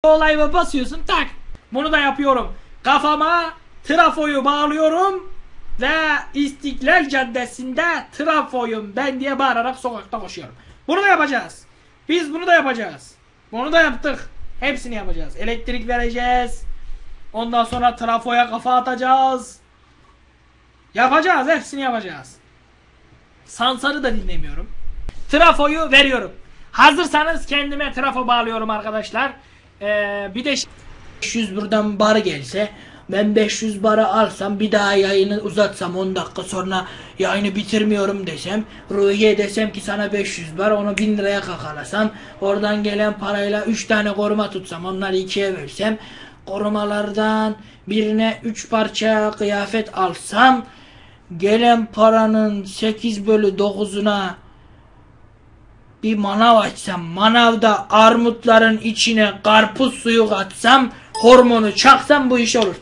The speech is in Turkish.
Olayı basıyorsun, tak. Bunu da yapıyorum. Kafama trafoyu bağlıyorum ve İstiklal Caddesi'nde trafoyum ben diye bağırarak sokakta koşuyorum. Bunu da yapacağız. Biz bunu da yapacağız. Bunu da yaptık. Hepsini yapacağız. Elektrik vereceğiz. Ondan sonra trafoya kafa atacağız. Yapacağız. Hepsini yapacağız. Sansar'ı da dinlemiyorum. Trafoyu veriyorum. Hazırsanız kendime trafo bağlıyorum arkadaşlar. Bir de 500 buradan bar gelse, ben 500 barı alsam, bir daha yayını uzatsam, 10 dakika sonra yayını bitirmiyorum desem, Ruhiye desem ki sana 500 bar, onu 1000 liraya kakalasam, oradan gelen parayla 3 tane koruma tutsam, onları 2'ye versem, korumalardan birine 3 parça kıyafet alsam, gelen paranın 8/9'una bir manav açsam, manavda armutların içine karpuz suyu katsam, hormonu çaksam, bu iş olur.